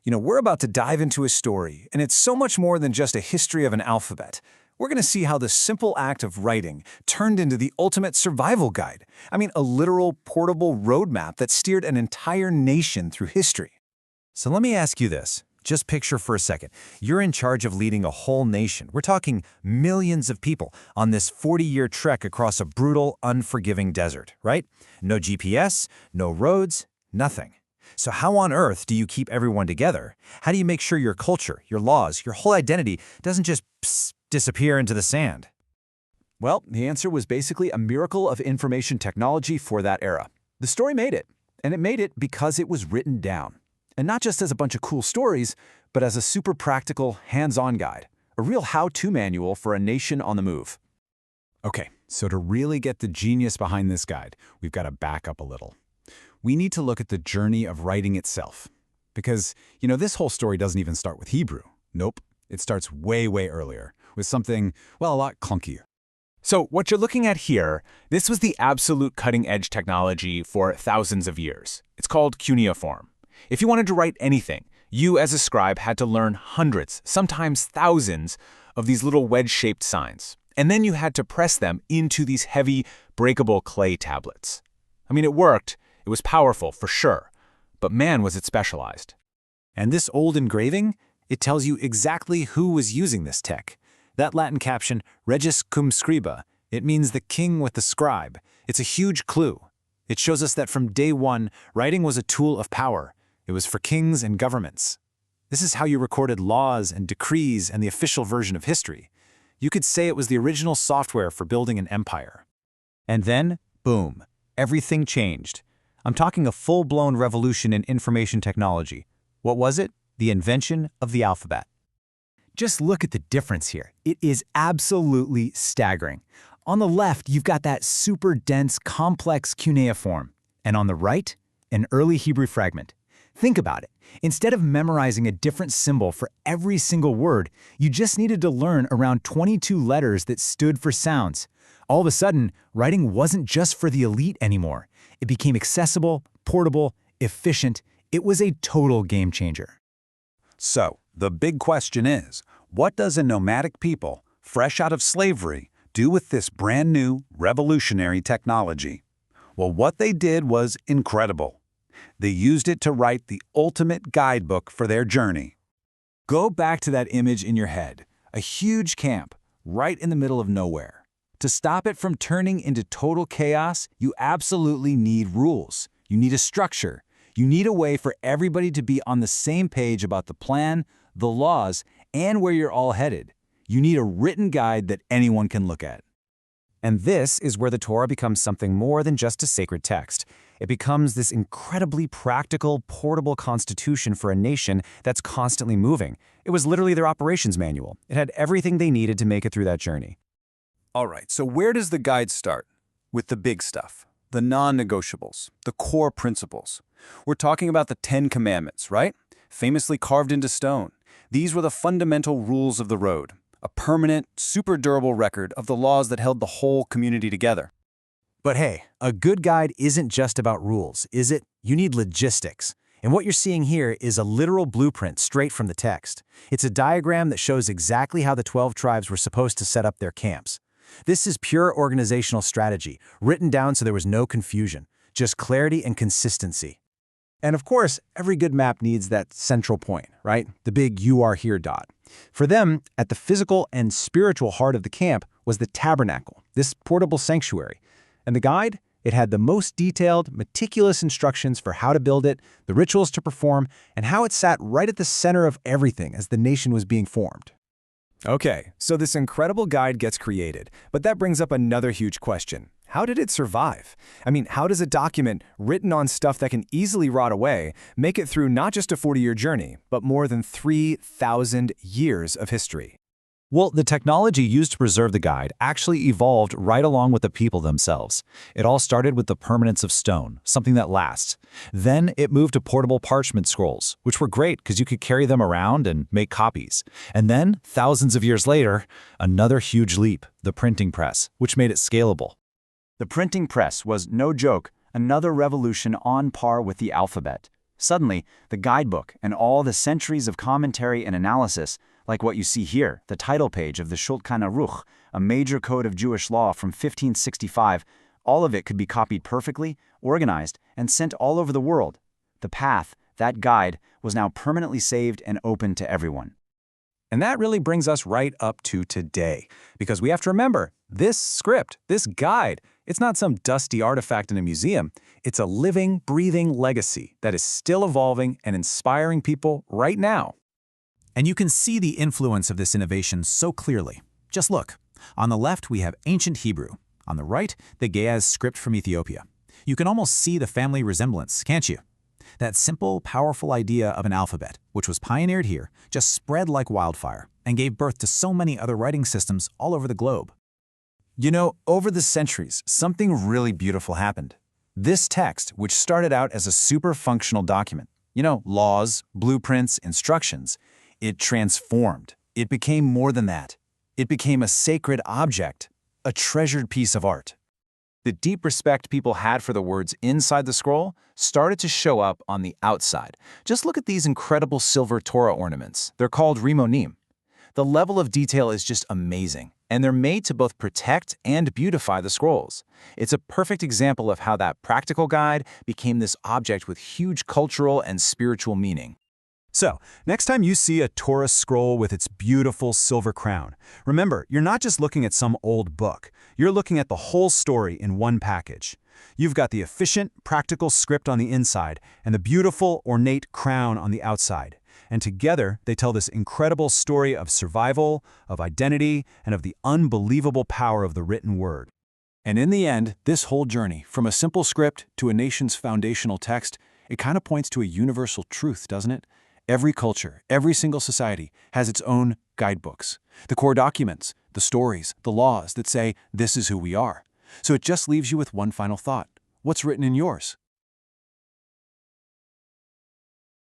We're about to dive into a story, and it's so much more than just a history of an alphabet. We're going to see how the simple act of writing turned into the ultimate survival guide. A literal portable roadmap that steered an entire nation through history. So let me ask you this. Just picture for a second. You're in charge of leading a whole nation. We're talking millions of people on this 40-year trek across a brutal, unforgiving desert, right? No GPS, no roads, nothing. So how on earth do you keep everyone together? How do you make sure your culture, your laws, your whole identity doesn't just disappear into the sand? Well, the answer was basically a miracle of information technology for that era. The story made it, and it made it because it was written down. And not just as a bunch of cool stories, but as a super practical, hands-on guide, a real how-to manual for a nation on the move. Okay, so to really get the genius behind this guide, we've got to back up a little. We need to look at the journey of writing itself. Because, this whole story doesn't even start with Hebrew. Nope, it starts way, way earlier, with something, well, a lot clunkier. So what you're looking at here, this was the absolute cutting-edge technology for thousands of years. It's called cuneiform. If you wanted to write anything, you as a scribe had to learn hundreds, sometimes thousands, of these little wedge-shaped signs. And then you had to press them into these heavy, breakable clay tablets. It worked. It was powerful, for sure. But man, was it specialized. And this old engraving, it tells you exactly who was using this tech. That Latin caption, Regis cum scriba, it means the king with the scribe. It's a huge clue. It shows us that from day one, writing was a tool of power. It was for kings and governments. This is how you recorded laws and decrees and the official version of history. You could say it was the original software for building an empire. And then, boom, everything changed. I'm talking a full-blown revolution in information technology. What was it? The invention of the alphabet. Just look at the difference here. It is absolutely staggering. On the left, you've got that super dense, complex cuneiform. And on the right, an early Hebrew fragment. Think about it. Instead of memorizing a different symbol for every single word, you just needed to learn around 22 letters that stood for sounds. All of a sudden, writing wasn't just for the elite anymore. It became accessible, portable, efficient. It was a total game changer. So, the big question is, what does a nomadic people, fresh out of slavery, do with this brand new, revolutionary technology? Well, what they did was incredible. They used it to write the ultimate guidebook for their journey. Go back to that image in your head, a huge camp, right in the middle of nowhere. To stop it from turning into total chaos, you absolutely need rules. You need a structure. You need a way for everybody to be on the same page about the plan, the laws, and where you're all headed. You need a written guide that anyone can look at. And this is where the Torah becomes something more than just a sacred text. It becomes this incredibly practical, portable constitution for a nation that's constantly moving. It was literally their operations manual. It had everything they needed to make it through that journey. All right, so where does the guide start? With the big stuff, the non-negotiables, the core principles. We're talking about the 10 Commandments, right? Famously carved into stone. These were the fundamental rules of the road, a permanent, super durable record of the laws that held the whole community together. But hey, a good guide isn't just about rules, is it? You need logistics. And what you're seeing here is a literal blueprint straight from the text. It's a diagram that shows exactly how the 12 tribes were supposed to set up their camps. This is pure organizational strategy, written down so there was no confusion, just clarity and consistency. And of course, every good map needs that central point, right? The big "you are here" dot. For them, at the physical and spiritual heart of the camp was the tabernacle, this portable sanctuary. And the guide? It had the most detailed, meticulous instructions for how to build it, the rituals to perform, and how it sat right at the center of everything as the nation was being formed. Okay, so this incredible guide gets created, but that brings up another huge question. How did it survive? How does a document written on stuff that can easily rot away make it through not just a 40-year journey, but more than 3,000 years of history? Well, the technology used to preserve the guide actually evolved right along with the people themselves. It all started with the permanence of stone, something that lasts. Then it moved to portable parchment scrolls, which were great because you could carry them around and make copies. And then, thousands of years later, another huge leap, the printing press, which made it scalable. The printing press was, no joke, another revolution on par with the alphabet. Suddenly, the guidebook and all the centuries of commentary and analysis, like what you see here, the title page of the Shulchan Aruch, a major code of Jewish law from 1565, all of it could be copied perfectly, organized, and sent all over the world. The path, that guide, was now permanently saved and open to everyone. And that really brings us right up to today, because we have to remember, this script, this guide, it's not some dusty artifact in a museum. It's a living, breathing legacy that is still evolving and inspiring people right now. And you can see the influence of this innovation so clearly. Just look. On the left, we have ancient Hebrew. On the right, the Ge'ez script from Ethiopia. You can almost see the family resemblance, can't you? That simple, powerful idea of an alphabet, which was pioneered here, just spread like wildfire and gave birth to so many other writing systems all over the globe. You know, over the centuries, something really beautiful happened. This text, which started out as a super functional document, laws, blueprints, instructions, it transformed. It became more than that. It became a sacred object, a treasured piece of art. The deep respect people had for the words inside the scroll started to show up on the outside. Just look at these incredible silver Torah ornaments. They're called rimonim. The level of detail is just amazing, and they're made to both protect and beautify the scrolls. It's a perfect example of how that practical guide became this object with huge cultural and spiritual meaning. So, next time you see a Torah scroll with its beautiful silver crown, remember, you're not just looking at some old book. You're looking at the whole story in one package. You've got the efficient, practical script on the inside and the beautiful, ornate crown on the outside. And together, they tell this incredible story of survival, of identity, and of the unbelievable power of the written word. And in the end, this whole journey, from a simple script to a nation's foundational text, it kind of points to a universal truth, doesn't it? Every culture, every single society has its own guidebooks, the core documents, the stories, the laws that say this is who we are. So it just leaves you with one final thought. What's written in yours?